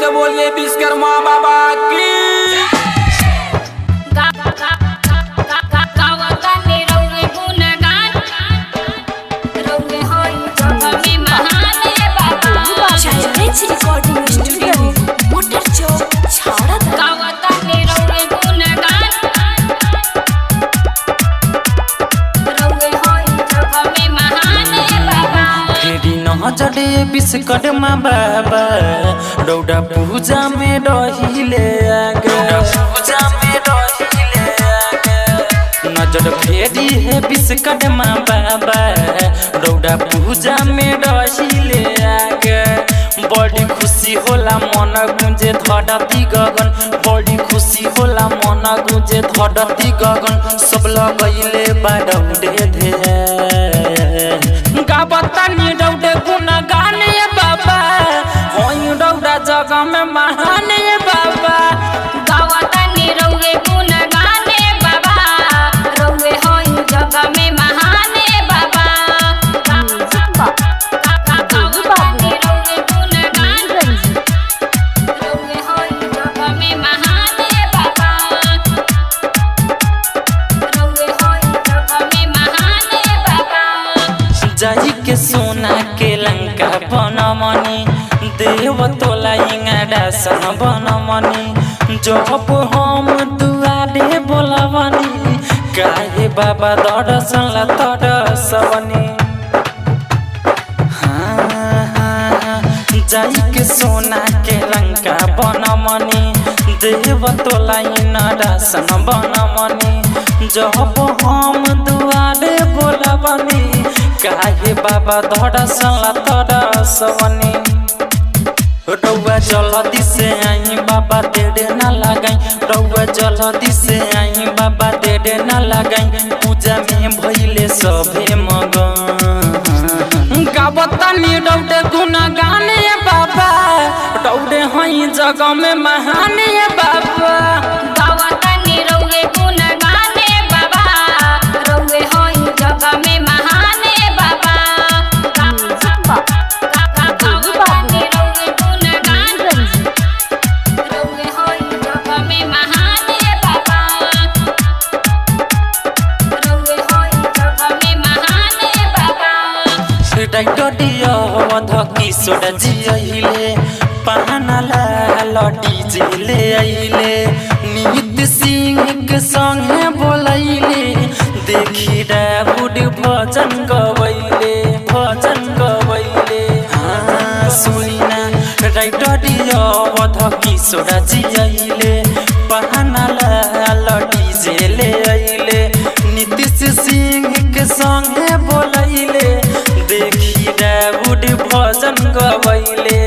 से बोलिए विश्वकर्मा बाबा की। रिकॉर्डिंग स्टूडियो मोटर चौक छाड़ा चढ़े विश्वकर्मा बाबा रौदा पूजा में रहिले नजर फेरी है विश्वकर्मा बाबा रौदा पूजा में रहिले बड़ी खुशी होला मन गुंजे धरती गगन बड़ी खुशी होला मन गुंजे धरती गगन सब लगैले बाडौडे धे गावतानी रौदे गुण गाने बाबा होई रौदा जगह में महान बाबा गावतानी रौदे गुण गाने बाबा रौदे होई जगह में महान बाबा गावतानी रौदे गुण गाने रौदे होई जगह में महान बाबा रौदे होई जगह में महान बाबा जाई के सोना के लंका बनमनी देव तोला इंगासन बनमनी जब हम दुआरे बोलवनी काहे बाबा दर्शन ला तरसवनी जाई के सोना के लंका बनमनी देव तोला इंगासन बनमनी जब हम दुआरे बोलवनी काहे बाबा दर्शन ला तरसवनी रौआ जल्दी से आई बाबा देर ना लगाई रौआ जल्दी से आई बाबा देर ना लगाई पूजा में भइले सभे मगन गावतानी रौदे गुण गाने बाबा रौदे हई जगह में महान बाबा गावतानी रौदे गुण गाने बाबा रौदे हई जगह में महान बाबा गावतानी रौदे गुण गाने रौदे हई जगह में महान बाबा रौदे हई जगह में महान बाबा डाक्टरिया किशोर जी अहिले पहना लटी जेले अइले नित सिंह के संगे बोलैले देखी बुढ़ भजन गवैले सुनिना डाक्टरिया किशोर जी अहिले पहना लटी जेले अइले नीतीश सिंह के संगे बोलैले देखी बुढ़ भजन गवैले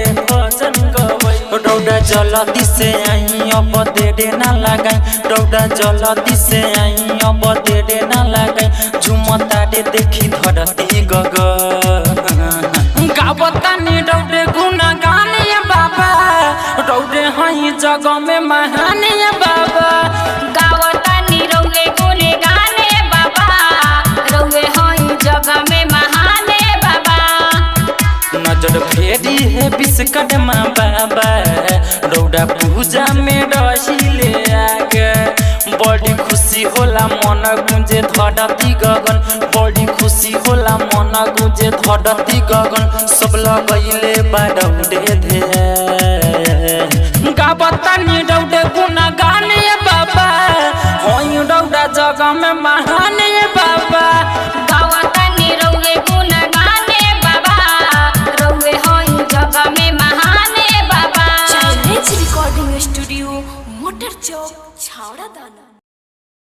रौदा जल्दी से आई अब देर ना लगाई रौदा जल्दी से आई अब देर ना लगाई झुमता रे देखी धरती गगन गावतानी रौदे गुण गाने बाबा रौदे हई जगह में महान बाबा गावतानी रौदे गुण गाने बाबा रौदे हई जगह में महान बाबा नजर फेरी है विश्वकर्मा बाबा रौदा पूजा में रहिले बड़ी खुशी होला मन गुंजे धरती गगन बड़ी खुशी होला मन गुंजे धरती गगन सब लगैले बाडौडे धे गावतानी रौदे गुण गाने बाबा होई रौदा जगह में महान बाबा गावतानी रौदे गुण गाने बाबा रौदे हई जगह में महान बाबा रिकॉर्डिंग स्टूडियो मोटर चौक छावड़ा दाना।